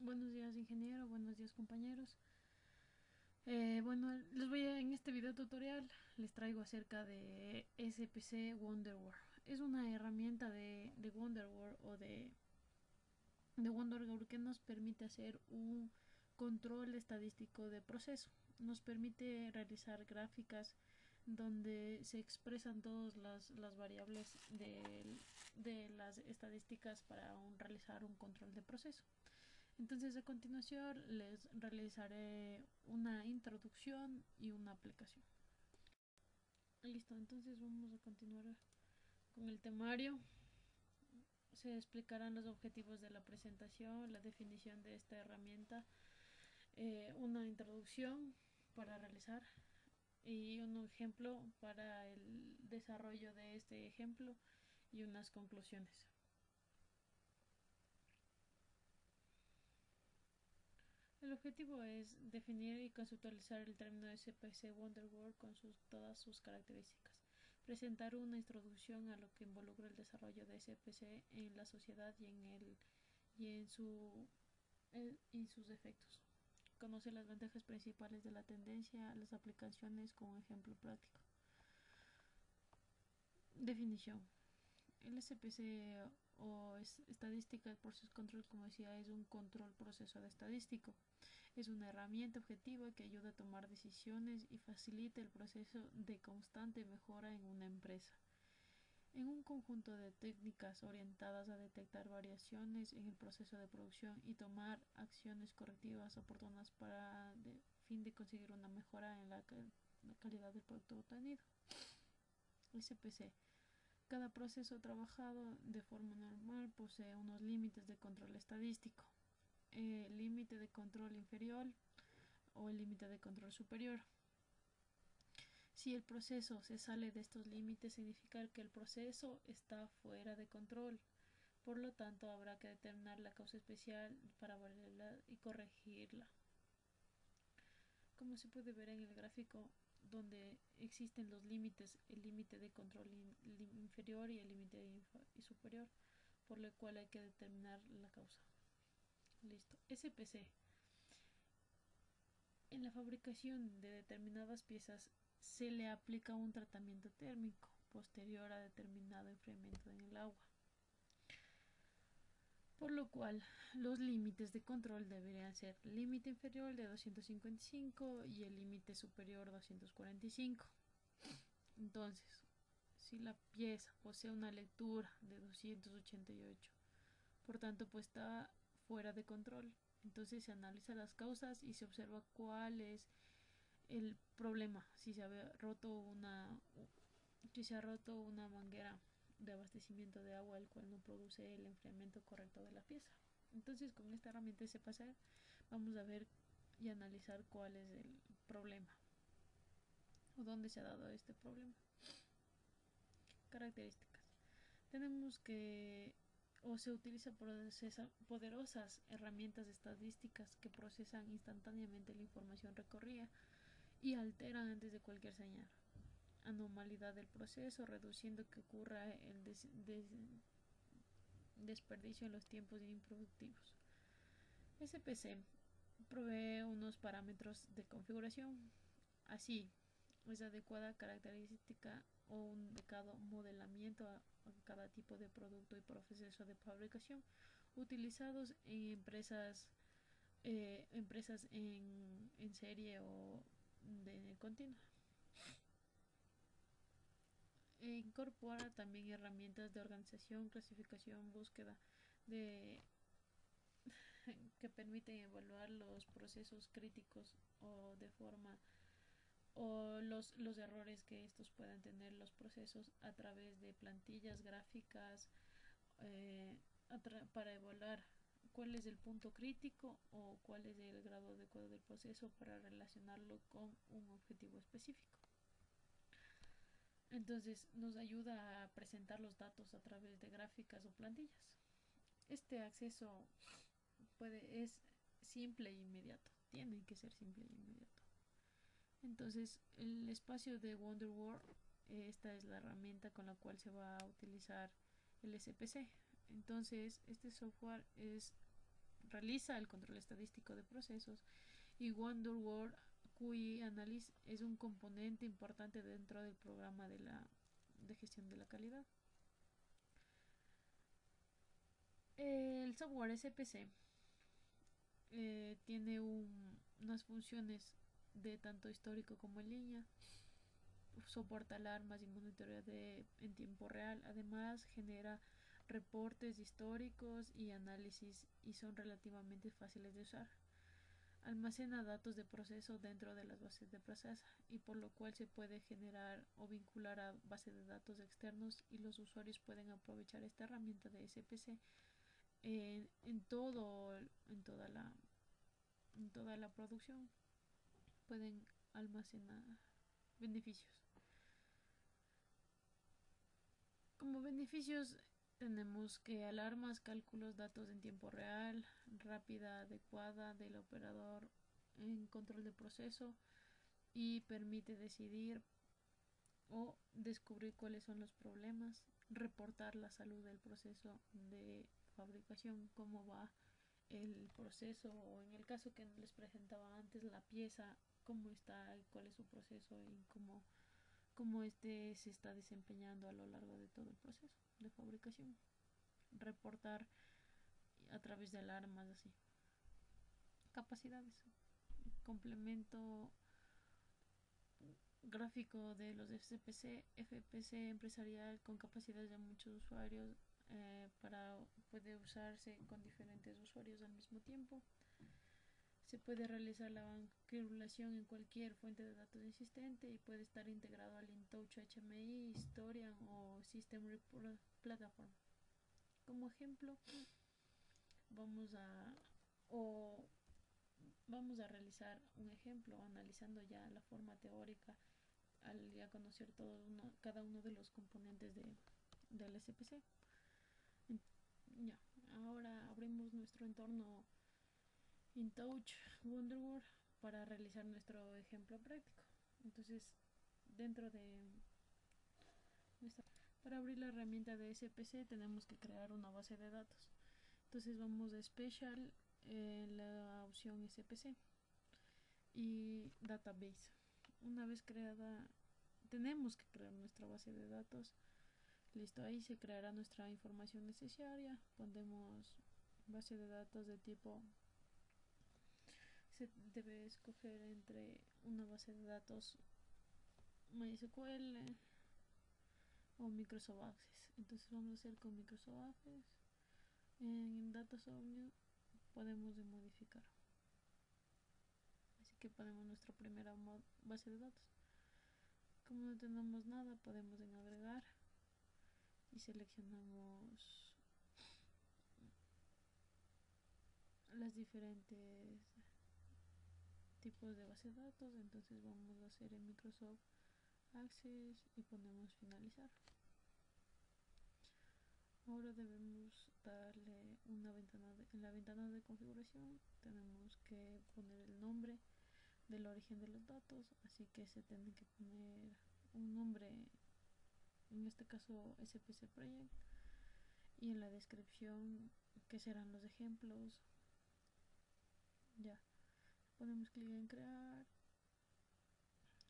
Buenos días, ingeniero. Buenos días, compañeros. En este video tutorial les traigo acerca de SPC WonderWare. Es una herramienta de WonderWare o de WonderWare que nos permite hacer un control estadístico de proceso. Nos permite realizar gráficas donde se expresan todas las variables de las estadísticas para realizar un control de proceso. Entonces a continuación les realizaré una introducción y una aplicación. Listo, entonces vamos a continuar con el temario. Se explicarán los objetivos de la presentación, la definición de esta herramienta, una introducción para realizar y un ejemplo para el desarrollo de este ejemplo y unas conclusiones. El objetivo es definir y conceptualizar el término SPC WonderWare con todas sus características, presentar una introducción a lo que involucra el desarrollo de SPC en la sociedad y sus efectos, conocer las ventajas principales de la tendencia, las aplicaciones con un ejemplo práctico. Definición. El SPC o estadística de Process Control, como decía, es un control procesal estadístico. Es una herramienta objetiva que ayuda a tomar decisiones y facilita el proceso de constante mejora en una empresa. En un conjunto de técnicas orientadas a detectar variaciones en el proceso de producción y tomar acciones correctivas oportunas para fin de conseguir una mejora en la calidad del producto obtenido. SPC. Cada proceso trabajado de forma normal posee unos límites de control estadístico. El límite de control inferior o el límite de control superior. Si el proceso se sale de estos límites, significa que el proceso está fuera de control. Por lo tanto, habrá que determinar la causa especial para evaluarla y corregirla. Como se puede ver en el gráfico, donde existen los límites, el límite de control inferior y el límite superior, por lo cual hay que determinar la causa. Listo. SPC. En la fabricación de determinadas piezas se le aplica un tratamiento térmico posterior a determinado enfriamiento en el agua, por lo cual los límites de control deberían ser el límite inferior de 255 y el límite superior 245. Entonces, si la pieza posee una lectura de 288, por tanto pues está fuera de control, entonces se analizan las causas y se observa cuál es el problema, si se ha roto una manguera de abastecimiento de agua, el cual no produce el enfriamiento correcto de la pieza. Entonces con esta herramienta SPC vamos a ver y analizar cuál es el problema o dónde se ha dado este problema. Características. Tenemos que se utiliza poderosas herramientas estadísticas que procesan instantáneamente la información recorrida y alteran antes de cualquier señal anomalidad del proceso, reduciendo que ocurra el desperdicio en los tiempos improductivos. SPC provee unos parámetros de configuración. Así, es adecuada característica o un adecuado modelamiento a cada tipo de producto y proceso de fabricación utilizados en empresas en serie o de continua. Incorpora también herramientas de organización, clasificación, búsqueda de que permiten evaluar los procesos críticos o de forma o los errores que estos puedan tener los procesos a través de plantillas gráficas para evaluar cuál es el punto crítico o cuál es el grado adecuado del proceso para relacionarlo con un objetivo específico. Entonces nos ayuda a presentar los datos a través de gráficas o plantillas. Este acceso es simple e inmediato. Tiene que ser simple e inmediato. Entonces el espacio de WonderWare, esta es la herramienta con la cual se va a utilizar el SPC. Entonces este software es realiza el control estadístico de procesos, y Wonderword QI Analysis es un componente importante dentro del programa de gestión de la calidad. El software SPC tiene unas funciones de tanto histórico como en línea, soporta alarmas y monitoreo en tiempo real, además genera reportes históricos y análisis y son relativamente fáciles de usar. Almacena datos de proceso dentro de las bases de proceso y por lo cual se puede generar o vincular a bases de datos externos y los usuarios pueden aprovechar esta herramienta de SPC en toda la producción. Pueden almacenar beneficios. Como beneficios tenemos que alarmas, cálculos, datos en tiempo real, rápida, adecuada del operador en control de proceso y permite decidir o descubrir cuáles son los problemas, reportar la salud del proceso de fabricación, cómo va el proceso o en el caso que les presentaba antes la pieza, cómo está, cuál es su proceso y cómo este se está desempeñando a lo largo de todo el proceso de fabricación. Reportar a través de alarmas así. Capacidades. Complemento gráfico de los FPC empresarial con capacidades de muchos usuarios puede usarse con diferentes usuarios al mismo tiempo. Se puede realizar la vinculación en cualquier fuente de datos existente y puede estar integrado al InTouch HMI, Historian o System Report Platform. Como ejemplo, vamos a realizar un ejemplo analizando ya la forma teórica al ya conocer cada uno de los componentes del SPC. Ya, ahora abrimos nuestro entorno InTouch Wonderword para realizar nuestro ejemplo práctico. Entonces, dentro de para abrir la herramienta de SPC tenemos que crear una base de datos. Entonces vamos a Special en la opción SPC y Database. Una vez creada, tenemos que crear nuestra base de datos. Listo, ahí se creará nuestra información necesaria. Pondremos base de datos de tipo, se debe escoger entre una base de datos MySQL o Microsoft Access. Entonces vamos a hacer con Microsoft Access. En Datasoft podemos modificar. Así que ponemos nuestra primera base de datos. Como no tenemos nada, podemos en agregar y seleccionamos las diferentes tipos de base de datos. Entonces vamos a hacer en Microsoft Access y ponemos finalizar. Ahora debemos darle una ventana en la ventana de configuración tenemos que poner el nombre del origen de los datos, así que se tiene que poner un nombre, en este caso SPC Project, y en la descripción que serán los ejemplos. Ya, ponemos clic en crear,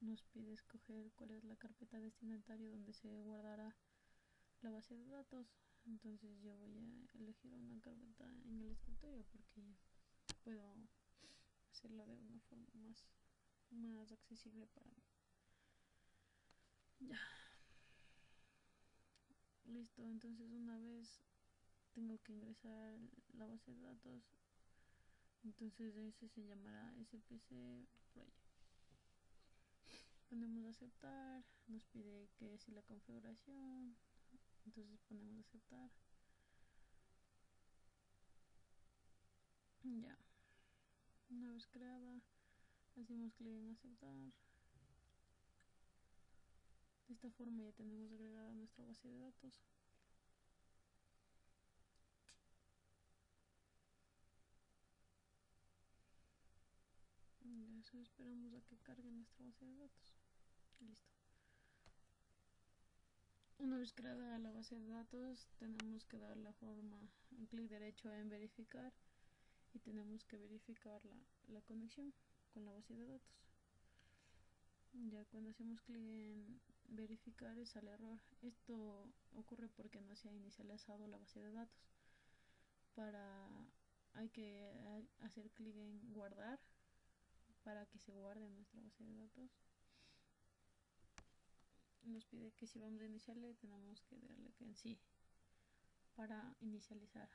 nos pide escoger cuál es la carpeta destinatario donde se guardará la base de datos. Entonces yo voy a elegir una carpeta en el escritorio porque puedo hacerlo de una forma más accesible para mí. Ya, listo. Entonces una vez tengo que ingresar la base de datos, entonces ese se llamará SPC Project. Ponemos aceptar, nos pide que si la configuración, entonces ponemos aceptar. Ya, una vez creada hacemos clic en aceptar. De esta forma ya tenemos agregada nuestra base de datos. Eso esperamos a que cargue nuestra base de datos. Listo. Una vez creada la base de datos tenemos que dar la forma, un clic derecho en verificar y tenemos que verificar la conexión con la base de datos. Ya cuando hacemos clic en verificar sale error. Esto ocurre porque no se ha inicializado la base de datos. Hay que hacer clic en guardar para que se guarde nuestra base de datos. Nos pide que si vamos a iniciarle tenemos que darle que en sí para inicializar.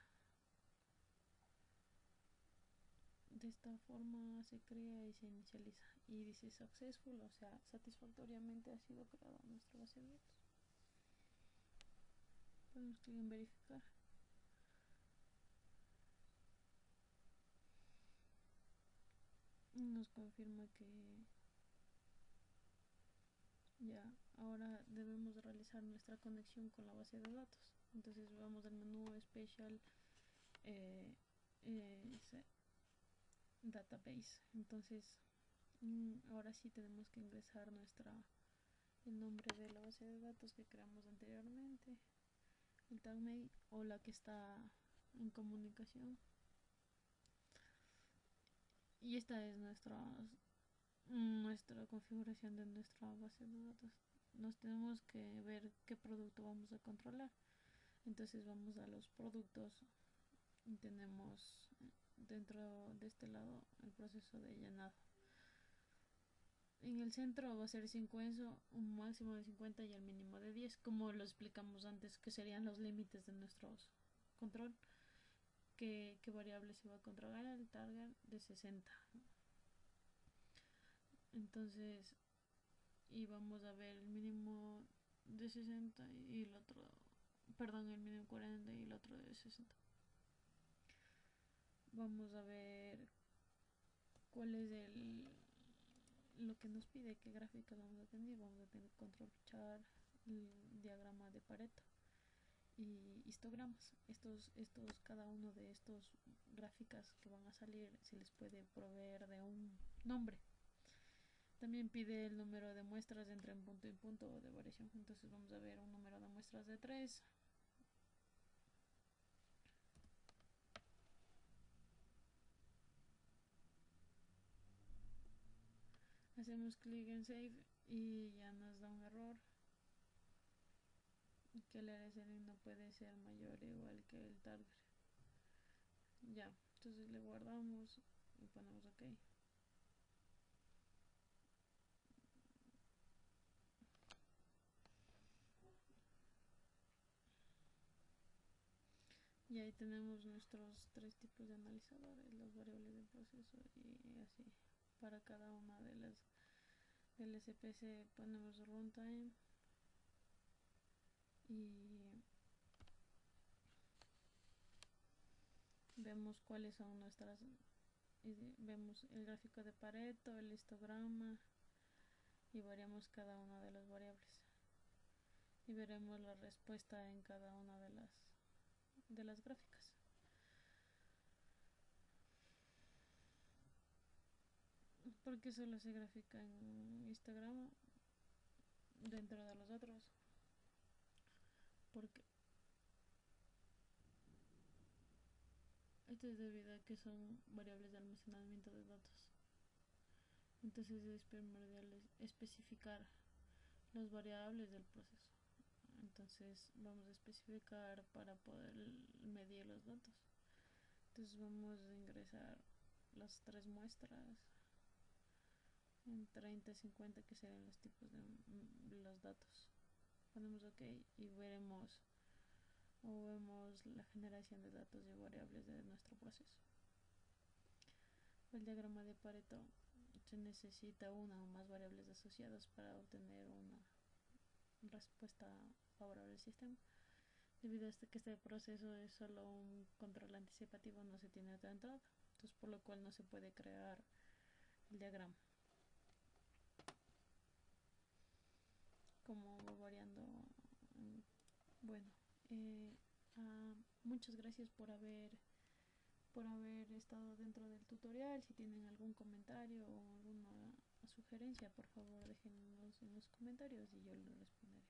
De esta forma se crea y se inicializa y dice successful, o sea, satisfactoriamente ha sido creada nuestra base de datos. Podemos clic en verificar. Nos confirma que ya ahora debemos realizar nuestra conexión con la base de datos. Entonces vamos al menú Special eh, Database. Entonces ahora sí tenemos que ingresar el nombre de la base de datos que creamos anteriormente, el tag mail o la que está en comunicación. Y esta es nuestra configuración de nuestra base de datos. Nos tenemos que ver qué producto vamos a controlar. Entonces vamos a los productos y tenemos dentro de este lado el proceso de llenado. En el centro va a ser 5 ENSO, un máximo de 50 y el mínimo de 10, como lo explicamos antes, que serían los límites de nuestros control. ¿Qué variable se va a controlar? El target de 60. Entonces, y vamos a ver el mínimo de 60 y el otro, perdón, el mínimo 40 y el otro de 60. Vamos a ver cuál es lo que nos pide, qué gráficas vamos a tener. Vamos a tener control chart, el diagrama de Pareto y histogramas. Cada uno de estos gráficas que van a salir se les puede proveer de un nombre. También pide el número de muestras entre un punto y punto de variación. Entonces vamos a ver un número de muestras de 3. Hacemos clic en Save y ya nos da un error. Que el RSN no puede ser mayor o igual que el target. Ya, entonces le guardamos y ponemos OK. Y ahí tenemos nuestros 3 tipos de analizadores, las variables del proceso y así. Para cada una de las del SPC ponemos runtime y vemos cuáles son vemos el gráfico de Pareto, el histograma y variamos cada una de las variables y veremos la respuesta en cada una de las gráficas. ¿Por qué solo se grafica en histograma dentro de los otros? Porque esto es debido a que son variables de almacenamiento de datos. Entonces es primordial especificar las variables del proceso. Entonces vamos a especificar para poder medir los datos. Entonces vamos a ingresar las 3 muestras en 30 y 50 que serían los tipos de los datos. Ponemos OK y vemos la generación de datos y variables de nuestro proceso. El diagrama de Pareto se necesita una o más variables asociadas para obtener una respuesta favorable al sistema. Debido a que este proceso es solo un control anticipativo, no se tiene otra entrada, entonces por lo cual no se puede crear el diagrama. Como va variando. Bueno, muchas gracias por haber estado dentro del tutorial. Si tienen algún comentario o alguna sugerencia, por favor déjennos en los comentarios y yo les responderé.